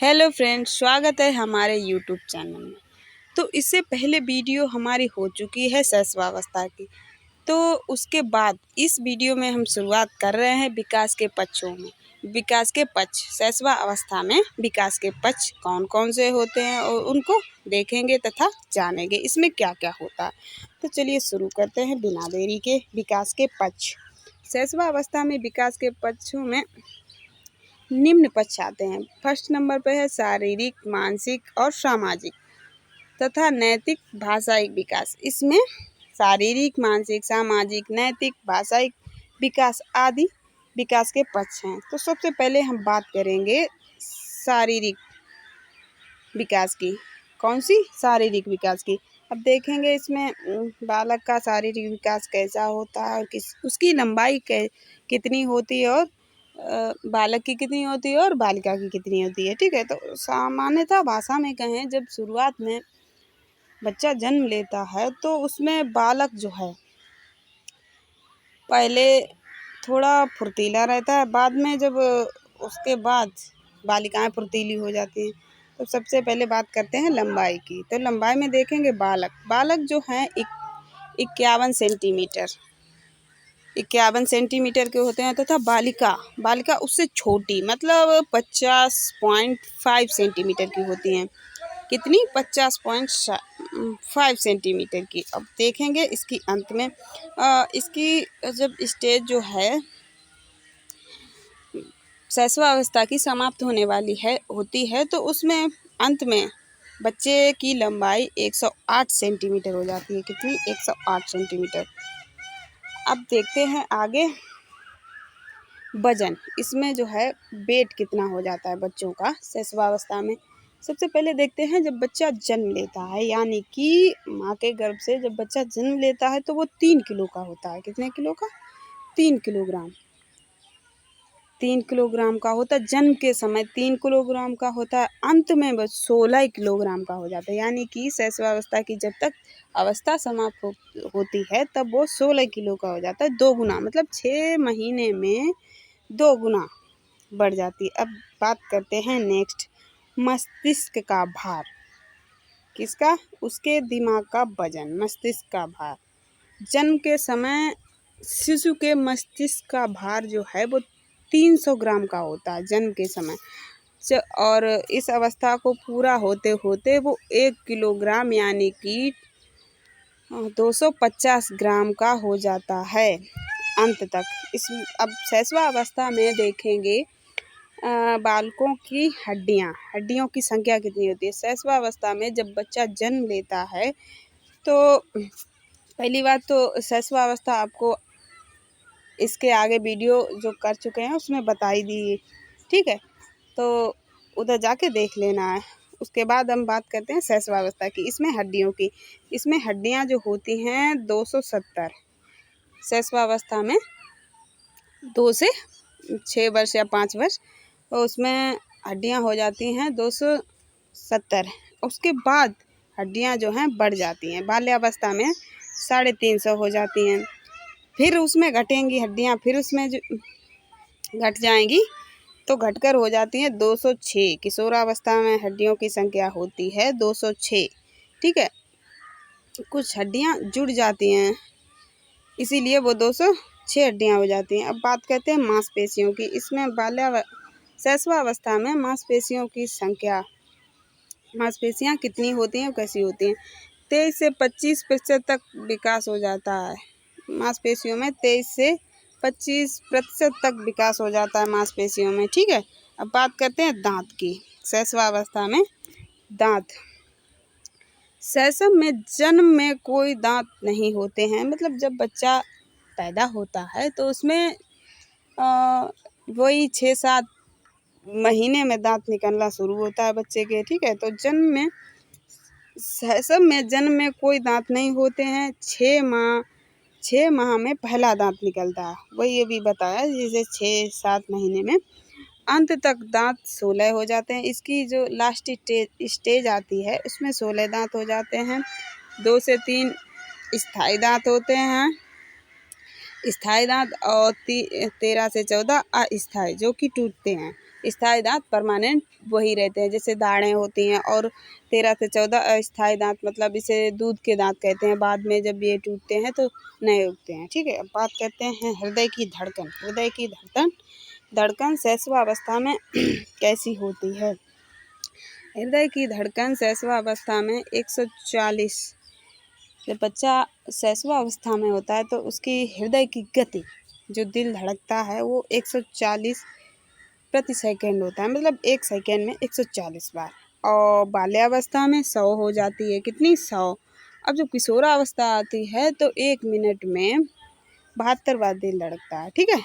Hello friends, स्वागत है हमारे यूट्यूब चैनल में। तो इससे पहले वीडियो हमारी हो चुकी है शैशवावस्था की। तो उसके बाद इस वीडियो में हम शुरुआत कर रहे हैं विकास के पक्षों में। विकास के पक्ष, शैशवावस्था में विकास के पक्ष कौन कौन से होते हैं और उनको देखेंगे तथा जानेंगे इसमें क्या क्या होता है। तो चलिए शुरू करते हैं बिना देरी के। विकास के पक्ष। शैशवावस्था में विकास के पक्षों में निम्न पक्ष आते हैं। फर्स्ट नंबर पे है शारीरिक, मानसिक और सामाजिक तथा नैतिक भाषाई विकास। इसमें शारीरिक, मानसिक, सामाजिक, नैतिक, भाषाई विकास आदि विकास के पक्ष हैं। तो सबसे पहले हम बात करेंगे शारीरिक विकास की। कौन सी? शारीरिक विकास की। अब देखेंगे इसमें बालक का शारीरिक विकास कैसा होता है और उसकी लंबाई कितनी होती है और बालक की कितनी होती है और बालिका की कितनी होती है। ठीक है, तो सामान्यतः भाषा में कहें, जब शुरुआत में बच्चा जन्म लेता है तो उसमें बालक जो है पहले थोड़ा फुर्तीला रहता है, बाद में जब उसके बाद बालिकाएं फुर्तीली हो जाती हैं। तो सबसे पहले बात करते हैं लंबाई की। तो लंबाई में देखेंगे बालक जो है 51 सेंटीमीटर के होते हैं तथा बालिका उससे छोटी, मतलब 50.5 सेंटीमीटर की होती हैं। कितनी? 50.5 सेंटीमीटर की। अब देखेंगे इसकी अंत में इसकी जब स्टेज जो है शैशवावस्था की समाप्त होने वाली होती है, तो उसमें अंत में बच्चे की लंबाई 108 सेंटीमीटर हो जाती है। कितनी? 108 सेंटीमीटर। अब देखते हैं आगे वजन। इसमें जो है वेट कितना हो जाता है बच्चों का शैशवावस्था में। सबसे पहले देखते हैं जब बच्चा जन्म लेता है, यानी कि माँ के गर्भ से जब बच्चा जन्म लेता है तो वो 3 किलो का होता है। कितने किलो का? 3 किलोग्राम। 3 किलोग्राम का होता है जन्म के समय, 3 किलोग्राम का होता है। अंत में बस 16 किलोग्राम का हो जाता है, यानी कि शैशवावस्था की जब तक अवस्था समाप्त होती है तब वो 16 किलो का हो जाता है। 2 गुना, मतलब 6 महीने में 2 गुना बढ़ जाती है। अब बात करते हैं नेक्स्ट, मस्तिष्क का भार। किसका? उसके दिमाग का वजन, मस्तिष्क का भार। जन्म के समय शिशु के मस्तिष्क का भार जो है वो 300 ग्राम का होता है जन्म के समय। और इस अवस्था को पूरा होते होते वो 1 किलोग्राम यानी कि 250 ग्राम का हो जाता है अंत तक। अब शैशवावस्था में देखेंगे बालकों की हड्डियों की संख्या कितनी होती है। शैशवावस्था में जब बच्चा जन्म लेता है तो पहली बात तो शैशवावस्था आपको इसके आगे वीडियो जो कर चुके हैं उसमें बताई दी, ठीक है, तो उधर जाके देख लेना है। उसके बाद हम बात करते हैं शैशवावस्था की। इसमें हड्डियों की, इसमें हड्डियां जो होती हैं 270। शैशवावस्था में 2 से 6 वर्ष या 5 वर्ष, तो उसमें हड्डियां हो जाती हैं 270। उसके बाद हड्डियां जो हैं बढ़ जाती हैं। बाल्यावस्था में 350 हो जाती हैं, फिर उसमें घटेंगी हड्डियां, फिर उसमें जो घट जाएंगी तो घटकर हो जाती हैं 206। किशोरावस्था में हड्डियों की संख्या होती है 206, ठीक है। कुछ हड्डियां जुड़ जाती हैं, इसीलिए वो 206 हड्डियां हो जाती हैं। अब बात करते हैं मांसपेशियों की। इसमें शैशवावस्था में मांसपेशियां कितनी होती हैं, कैसी होती हैं? 23 से 25% तक विकास हो जाता है मांसपेशियों में। 23 से 25% तक विकास हो जाता है मांसपेशियों में, ठीक है। अब बात करते हैं दांत की। शैशवावस्था में दांत। शैशव में जन्म में कोई दांत नहीं होते हैं, मतलब जब बच्चा पैदा होता है तो उसमें वही 6-7 महीने में दांत निकलना शुरू होता है बच्चे के, ठीक है। तो शैशव में जन्म में कोई दांत नहीं होते हैं। 6 माह में पहला दांत निकलता है, वही अभी बताया, जैसे 6-7 महीने में। अंत तक दांत 16 हो जाते हैं। इसकी जो लास्ट स्टेज आती है उसमें 16 दांत हो जाते हैं। 2 से 3 स्थायी दांत होते हैं, स्थायी दांत, और 13 से 14 अस्थायी, जो कि टूटते हैं। स्थायी दांत परमानेंट वही रहते हैं, जैसे दाढ़ें होती हैं। और 13 से 14 अस्थायी दांत, मतलब इसे दूध के दांत कहते हैं। बाद में जब ये टूटते हैं तो नए उगते हैं। ठीक है, अब बात करते हैं हृदय की धड़कन। हृदय की धड़कन शैशवावस्था में कैसी होती है? हृदय की धड़कन शैशवावस्था में 140, जब बच्चा शैशवावस्था में होता है तो उसकी हृदय की गति, जो दिल धड़कता है, वो 140 प्रति सेकंड होता है, मतलब 1 सेकंड में 140 बार। और बाल्यावस्था में 100 हो जाती है। कितनी? 100। अब जब किशोरावस्था आती है तो 1 मिनट में 72 बार दिल धड़कता है। ठीक है,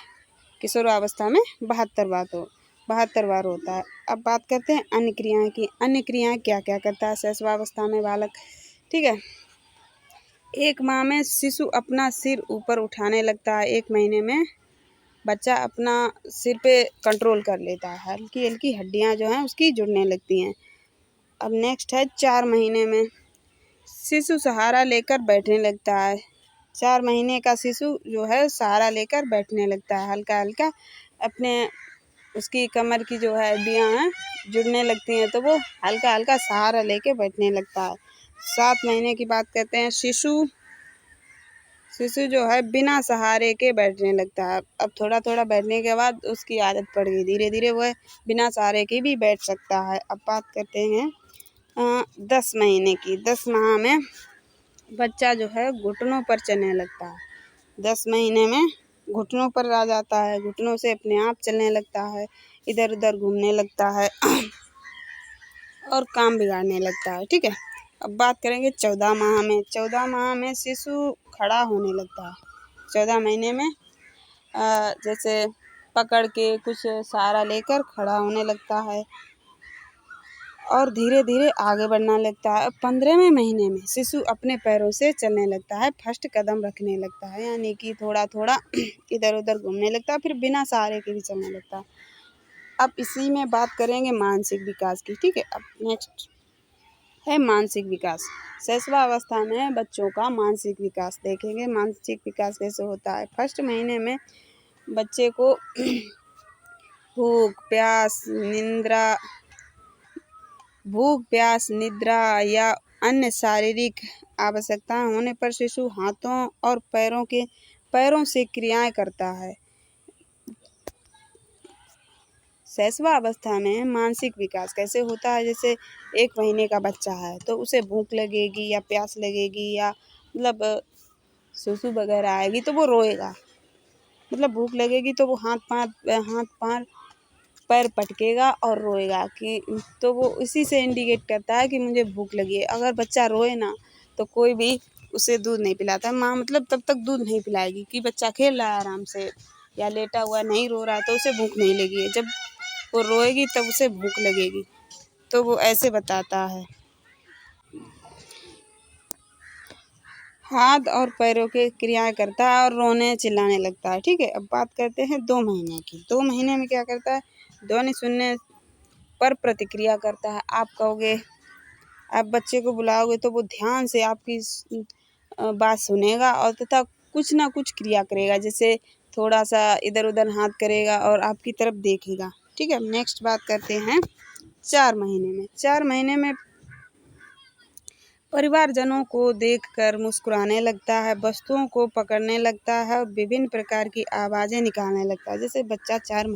किशोरावस्था में 72 बार होता है। अब बात करते हैं अन्य क्रियाएं की। अन्य क्रियाएं क्या क्या करता है शैशवावस्था में बालक? ठीक है, 1 माह में शिशु अपना सिर ऊपर उठाने लगता है। 1 महीने में बच्चा अपना सिर पे कंट्रोल कर लेता है। हल्की हल्की हड्डियां जो हैं उसकी जुड़ने लगती हैं। अब नेक्स्ट है 4 महीने में शिशु सहारा लेकर बैठने लगता है। 4 महीने का शिशु जो है सहारा लेकर बैठने लगता है। हल्का हल्का अपने उसकी कमर की जो है हड्डियां हैं जुड़ने लगती हैं, तो वो हल्का हल्का सहारा लेके बैठने लगता है। 7 महीने की बात करते हैं। शिशु जो है बिना सहारे के बैठने लगता है। अब थोड़ा थोड़ा बैठने के बाद उसकी आदत पड़ गई, धीरे धीरे वह बिना सहारे के भी बैठ सकता है। अब बात करते हैं 10 महीने की। 10 माह में बच्चा जो है घुटनों पर चलने लगता है। 10 महीने में घुटनों पर आ जाता है, घुटनों से अपने आप चलने लगता है, इधर उधर घूमने लगता है और काम बिगाड़ने लगता है। ठीक है, अब बात करेंगे 14 माह में। 14 माह में शिशु खड़ा होने लगता है। 14 महीने में जैसे पकड़ के कुछ सहारा लेकर खड़ा होने लगता है और धीरे धीरे आगे बढ़ना लगता है। 15वें महीने में शिशु अपने पैरों से चलने लगता है, फर्स्ट कदम रखने लगता है, यानी कि थोड़ा थोड़ा इधर उधर घूमने लगता है, फिर बिना सहारे के भी चलने लगता है। अब इसी में बात करेंगे मानसिक विकास की। ठीक है, अब नेक्स्ट है मानसिक विकास। शैशवावस्था में बच्चों का मानसिक विकास देखेंगे। मानसिक विकास कैसे होता है? फर्स्ट महीने में बच्चे को भूख प्यास निद्रा या अन्य शारीरिक आवश्यकताएं होने पर शिशु हाथों और पैरों से क्रियाएं करता है। शैशवावस्था में मानसिक विकास कैसे होता है? जैसे 1 महीने का बच्चा है तो उसे भूख लगेगी या प्यास लगेगी या मतलब सुसु वगैरह आएगी तो वो रोएगा। मतलब भूख लगेगी तो वो हाथ पैर पटकेगा और रोएगा, कि तो वो इसी से इंडिकेट करता है कि मुझे भूख लगी है। अगर बच्चा रोए ना तो कोई भी उसे दूध नहीं पिलाता। माँ मतलब तब तक दूध नहीं पिलाएगी कि बच्चा खेल रहा है आराम से या लेटा हुआ नहीं रो रहा है, तो उसे भूख नहीं लगी है। जब वो रोएगी तब उसे भूख लगेगी, तो वो ऐसे बताता है। हाथ और पैरों की क्रियाएं करता है और रोने चिल्लाने लगता है। ठीक है, अब बात करते हैं 2 महीने की। 2 महीने में क्या करता है? ध्वनि सुनने पर प्रतिक्रिया करता है। आप कहोगे, आप बच्चे को बुलाओगे तो वो ध्यान से आपकी बात सुनेगा और तथा कुछ ना कुछ क्रिया करेगा, जैसे थोड़ा सा इधर उधर हाथ करेगा और आपकी तरफ देखेगा। ठीक है, नेक्स्ट बात करते हैं 4 महीने में। 4 महीने में परिवारजनों को देखकर मुस्कुराने लगता है, वस्तुओं को पकड़ने लगता है और विभिन्न प्रकार की आवाज़ें निकालने लगता है। जैसे बच्चा 4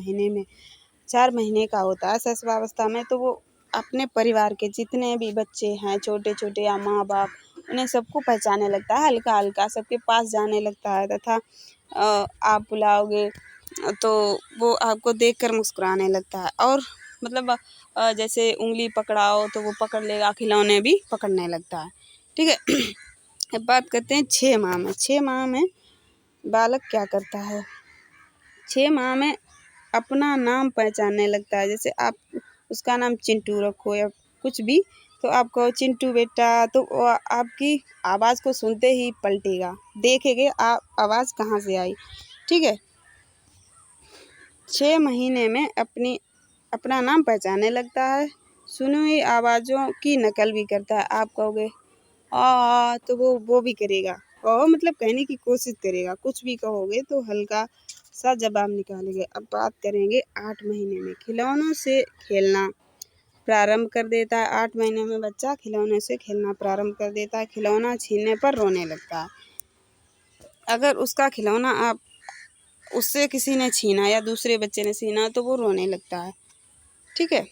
महीने का होता है शैशवावस्था में, तो वो अपने परिवार के जितने भी बच्चे हैं, छोटे छोटे या माँ बाप, उन्हें सबको पहचानने लगता है, हल्का हल्का सबके पास जाने लगता है तथा आप बुलाओगे तो वो आपको देखकर मुस्कुराने लगता है। और मतलब जैसे उंगली पकड़ाओ तो वो पकड़ लेगा, खिलौने भी पकड़ने लगता है। ठीक है, अब बात करते हैं 6 माह में। 6 माह में बालक क्या करता है? 6 माह में अपना नाम पहचानने लगता है। जैसे आप उसका नाम चिंटू रखो या कुछ भी, तो आप कहो चिंटू बेटा, तो वो आपकी आवाज़ को सुनते ही पलटेगा, देखेंगे आप आवाज़ कहाँ से आई। ठीक है, 6 महीने में अपना नाम पहचानने लगता है, सुनी हुई आवाज़ों की नकल भी करता है। आप कहोगे तो वो भी करेगा। कहो मतलब कहने की कोशिश करेगा, कुछ भी कहोगे तो हल्का सा जवाब निकालेंगे। अब बात करेंगे 8 महीने में। खिलौनों से खेलना प्रारंभ कर देता है। 8 महीने में बच्चा खिलौने से खेलना प्रारंभ कर देता है। खिलौना छीनने पर रोने लगता है। अगर उसका खिलौना उससे किसी ने छीना या दूसरे बच्चे ने छीना तो वो रोने लगता है। ठीक है,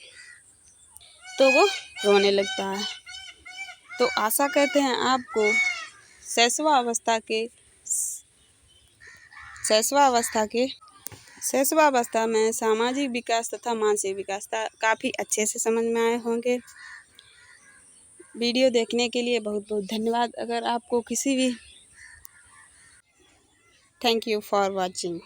तो वो रोने लगता है। तो आशा करते हैं आपको शैशवावस्था में सामाजिक विकास तथा मानसिक विकास काफ़ी अच्छे से समझ में आए होंगे। वीडियो देखने के लिए बहुत बहुत धन्यवाद। अगर आपको किसी भी थैंक यू फॉर वॉचिंग।